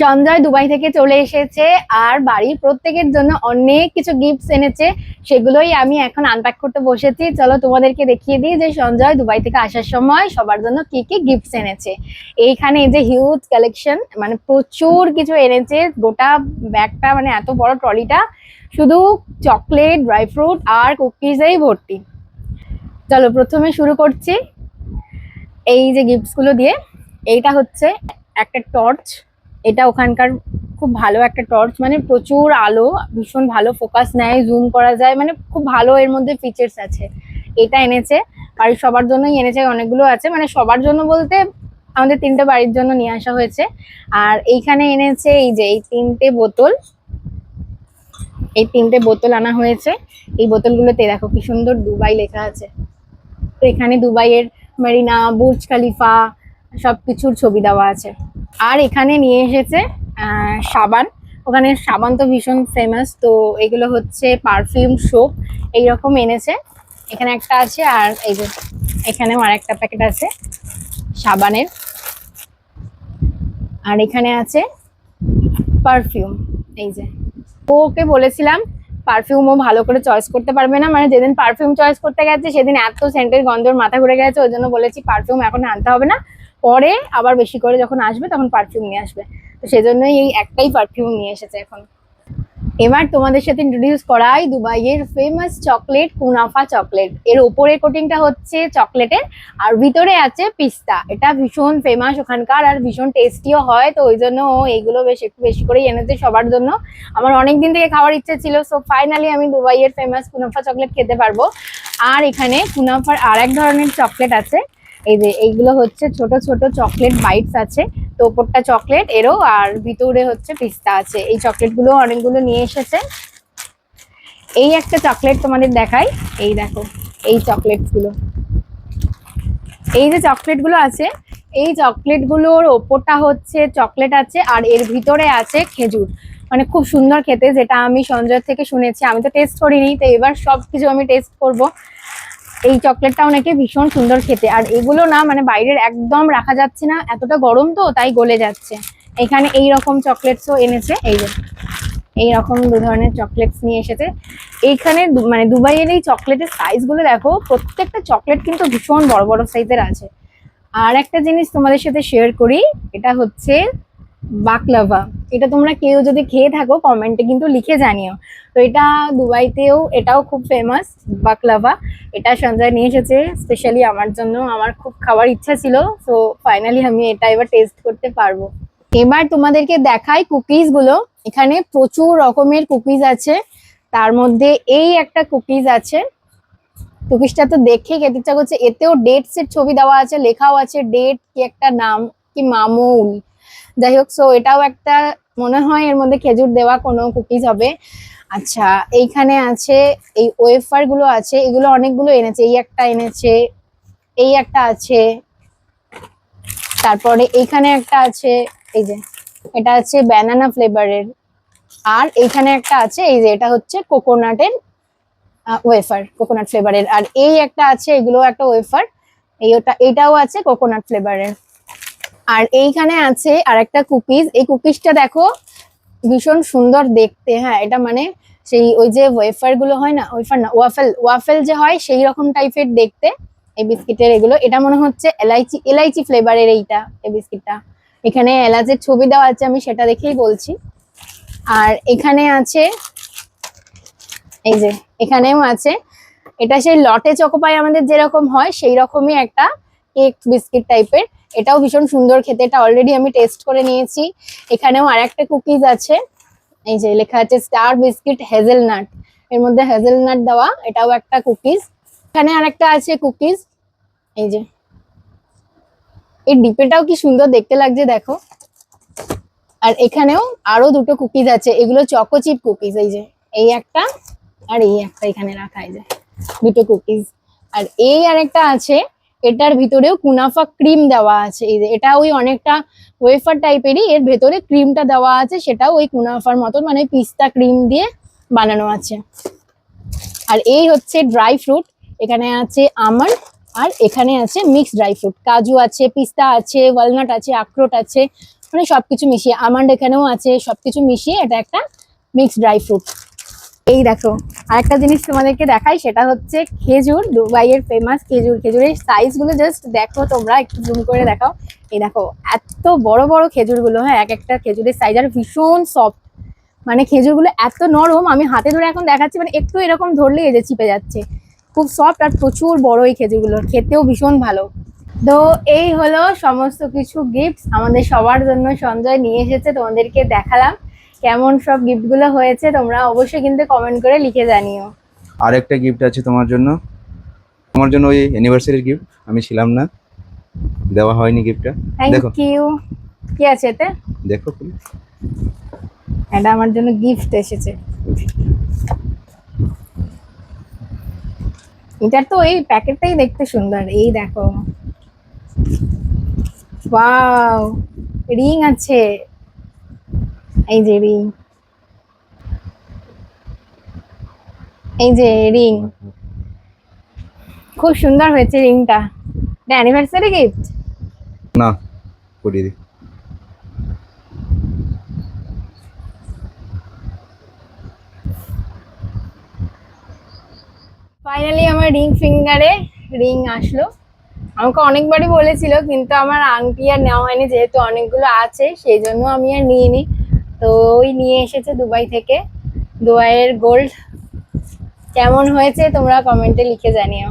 Sanjay Dubai থেকে চলে এসেছে আর বাড়ির প্রত্যেকের জন্য অনেক কিছু গিফটস এনেছে। সেগুলোই আমি এখন আনপ্যাক করতে বসেছি। চলো তোমাদেরকে দেখিয়ে দিই যে সঞ্জয় দুবাই থেকে আসার সময় সবার জন্য কি কি গিফটস এনেছে। এইখানে এই যে হিউজ কালেকশন, মানে প্রচুর কিছু এনেছে। গোটা ব্যাগটা, মানে এত বড় ট্রলিটা শুধু চকলেট, ড্রাই ফ্রুট আর কুকিজেই ভর্তি। চলো প্রথমে শুরু করছি এই যে গিফটস গুলো দিয়ে। এইটা হচ্ছে একটা টর্চ। এটা ওখানকার খুব ভালো একটা টর্চ, মানে প্রচুর আলো, ভীষণ ভালো ফোকাস নেয়, জুম করা যায়, মানে খুব ভালো এর মধ্যে ফিচার্স আছে। এটা এনেছে বাড়ির সবার জন্যই এনেছে, অনেকগুলো আছে, মানে সবার জন্য বলতে আমাদের 3টে বাড়ির জন্য নিয়ে আসা হয়েছে। আর এইখানে এনেছে এই যে এই 3টে বোতল, এই 3টে বোতল আনা হয়েছে। এই বোতলগুলোতে দেখো কি সুন্দর দুবাই লেখা আছে। তো এখানে দুবাইয়ের মেরিনা, বুর্জ খালিফা সবকিছুর ছবি দেওয়া আছে। আর এখানে নিয়ে এসেছে সাবান। ওখানে সাবান তো ভীষণ ফেমাস, তো এগুলো হচ্ছে পারফিউম, সোপ এইরকম এনেছে। এখানে একটা আছে, আর এই যে এখানেও আর একটা প্যাকেট আছে সাবানের। আর এখানে আছে পারফিউম। এই যে ওকে বলেছিলাম পারফিউমও ভালো করে চয়েস করতে পারবে না, মানে যেদিন পারফিউম চয়েস করতে গেছে সেদিন এত সেন্টের গন্ধর মাথা ঘুরে গেছে, ওই জন্য বলেছি পারফিউম এখন আনতে হবে না, পরে আবার বেশি করে যখন আসবে তখন পারফিউম নিয়ে আসবে। তো সেজন্যই এই একটাই পারফিউম নিয়ে এসেছে এখন। এবার তোমাদের সাথে ইন্ট্রোডিউস করাই দুবাইয়ের ফেমাস চকলেট, কুনাফা চকলেট। এর ওপরের কোটিংটা হচ্ছে চকলেটের আর ভিতরে আছে পিস্তা। এটা ভীষণ ফেমাস ওখানকার আর ভীষণ টেস্টিও হয়, তো ওই জন্য ও এইগুলো একটু বেশি করেই এনেছে সবার জন্য। আমার অনেক দিন থেকে খাওয়ার ইচ্ছে ছিল, সো ফাইনালি আমি দুবাইয়ের ফেমাস কুনাফা চকলেট খেতে পারবো। আর এখানে কুনাফার আর এক ধরনের চকলেট আছে। এই যে এইগুলো হচ্ছে ছোট ছোট চকলেট বাইটস আছে। তো ওপরটা চকলেট এরও, আর ভিতরে হচ্ছে পিস্তা আছে। এই চকলেট গুলো অনেকগুলো নিয়ে এসেছে। এই একটা চকলেট তোমাদের দেখাই, এই দেখো এই চকলেট গুলো, এই যে চকলেট গুলো আছে, এই চকলেট গুলোর ওপরটা হচ্ছে চকলেট আছে আর এর ভিতরে আছে খেজুর। মানে খুব সুন্দর খেতে, যেটা আমি সঞ্জয় থেকে শুনেছি, আমি তো টেস্ট করিনি, তো এবার সবকিছু আমি টেস্ট করব। এই চকলেটটাও নাকি ভীষণ সুন্দর খেতে। আর এগুলো না মানে বাইরের একদম রাখা যাচ্ছে না, এতটা গরম তো তাই গলে যাচ্ছে। এখানে এইরকম চকলেটসও এনেছে, এই যে এইরকম 2 ধরনের চকলেটস নিয়ে এসেছে। এইখানে মানে দুবাইয়ের এই চকলেটের সাইজ গুলো দেখো, প্রত্যেকটা চকলেট কিন্তু ভীষণ বড় বড় সাইজের আছে। আর একটা জিনিস তোমাদের সাথে শেয়ার করি, এটা হচ্ছে বাকলাভা। এটা তোমরা কেউ যদি খেয়ে থাকো কমেন্টে কিন্তু লিখে জানিও। তো এটা দুবাইতেও এটাও খুব ফেমাস বাকলাভা। এটা সঞ্জয় নিয়ে এসেছে স্পেশালি আমার জন্য, আমার খুব খাওয়ার ইচ্ছা ছিল, তো ফাইনালি আমি এটা এবার টেস্ট করতে পারবো। এবার তোমাদেরকে দেখাই কুকিজ গুলো। এখানে প্রচুর রকমের কুকিজ আছে, তার মধ্যে এই একটা কুকিজ আছে। কুকিজটা তো দেখে খেতে ইচ্ছা করছে, এতেও ডেটস এর ছবি দেওয়া আছে, লেখাও আছে ডেট, কি একটা নাম, কি মামুল, যাই হোক। সো এটাও একটা, মনে হয় এর মধ্যে খেজুর দেওয়া কোনো কুকিজ হবে। আচ্ছা, এইখানে আছে এই ওয়েফার গুলো আছে, এগুলো অনেকগুলো এনেছে। এই একটা এনেছে, এই একটা আছে, তারপরে এইখানে একটা আছে, এই যে এটা আছে ব্যানানা ফ্লেভারের। আর এইখানে একটা আছে, এই যে এটা হচ্ছে কোকোনাটের ওয়েফার, কোকোনাট ফ্লেভারের। আর এই একটা আছে, এগুলো একটা ওয়েফার, এইটাও আছে কোকোনাট ফ্লেভারের। আর এইখানে আছে আর একটা কুকিজ। এই কুকিজটা দেখো ভীষণ সুন্দর দেখতে। হ্যাঁ, এটা মানে সেই ওই যে ওয়েফার গুলো হয় না, ওয়েফার না, ওয়াফেল, ওয়াফেল যে হয় সেই রকম টাইপের দেখতে এই বিস্কিটের এগুলো। এটা মনে হচ্ছে এলাইচি, এলাইচি ফ্লেভারের এইটা, এই বিস্কিটটা। এখানে এলাচের ছবি দেওয়া আছে, আমি সেটা দেখেই বলছি। আর এখানে আছে এই যে, এখানেও আছে, এটা সেই লটে চকোপাই আমাদের যেরকম হয় সেই রকমই একটা কেক বিস্কিট টাইপের। এটাও ভীষণ সুন্দর খেতে, এটা অলরেডি আমি টেস্ট করে নিয়েছি। এখানেও আর একটা কুকিজ আছে, এই যে লেখা আছে স্টার বিস্কিট হেজেলনাট, এর মধ্যে হেজেলনাট দেওয়া, এটাও একটা কুকিজ। এখানে আর একটা আছে কুকিজ, এই যে এই ডিপেটাও কি সুন্দর দেখতে লাগছে দেখো। আর এখানেও আরো 2টো কুকিজ আছে, এগুলো চকো চিপ কুকিজ। এই যে এই একটা আর এই একটা এখানে রাখা, এই যে 2টো কুকিজ। আর এই আরেকটা আছে, এটার ভিতরেও কুনাফা ক্রিম দেওয়া আছে। এই যে এটা ওই অনেকটা ওয়েফার টাইপেরই, এর ভেতরে ক্রিমটা দেওয়া আছে, সেটাও ওই কুনাফার মতন, মানে পিস্তা ক্রিম দিয়ে বানানো আছে। আর এই হচ্ছে ড্রাই ফ্রুট, এখানে আছে আমন্ড আর এখানে আছে মিক্স ড্রাই ফ্রুট, কাজু আছে, পিস্তা আছে, ওয়ালনাট আছে, আখরোট আছে, মানে সবকিছু মিশিয়ে আমন্ড এখানেও আছে, সবকিছু মিশিয়ে এটা একটা মিক্সড ড্রাই ফ্রুট। এই দেখো আরেকটা জিনিস তোমাদেরকে দেখাই, সেটা হচ্ছে খেজুর, দুবাইয়ের ফেমাস খেজুর। খেজুরের সাইজ গুলো জাস্ট দেখো, তোমরা একটু জুম করে দেখাও। এই দেখো এত বড় বড় খেজুর গুলো, হ্যাঁ এক একটা খেজুরের সাইজ আর ভীষণ সফট, মানে খেজুরগুলো এত নরম, আমি হাতে ধরে এখন দেখাচ্ছি, মানে একটু এরকম ধরলেই এই যে চিপে যাচ্ছে, খুব সফট আর প্রচুর বড় এই খেজুরগুলো, খেতেও ভীষণ ভালো। তো এই হলো সমস্ত কিছু গিফট আমাদের সবার জন্য সঞ্জয় নিয়ে এসেছে, তোমাদেরকে দেখালাম কেমন সব গিফট গুলো হয়েছে, তোমরা অবশ্যই কিন্তু কমেন্ট করে লিখে জানিও। আরেকটা গিফট আছে তোমার জন্য, ওই অ্যানিভার্সারির গিফট, আমি ছিলাম না, দেওয়া হয়নি গিফটটা। দেখো থ্যাংক ইউ। কি আছে এতে? দেখো please। এটা আমার জন্য গিফট এসেছে। এটার তো এই প্যাকেটটাই দেখতে সুন্দর, এই দেখো, ওয়াও, রিং আছে, এই যে রিং, এই যে রিং, খুব সুন্দর হয়েছে রিংটা। এটা অ্যানিভার্সারি গিফট। না, পরিয়ে দিই। ফাইনালি আমার রিং ফিঙ্গারে রিং আসলো। আমাকে অনেকবারই বলেছিল, কিন্তু আমার আংটি আর নেওয়া হয়নি, যেহেতু অনেকগুলো আছে সেই জন্য আমি আর নিইনি। তো ওই নিয়ে এসেছে দুবাই থেকে, দুবাইয়ের গোল্ড। কেমন হয়েছে তোমরা কমেন্টে লিখে জানিও।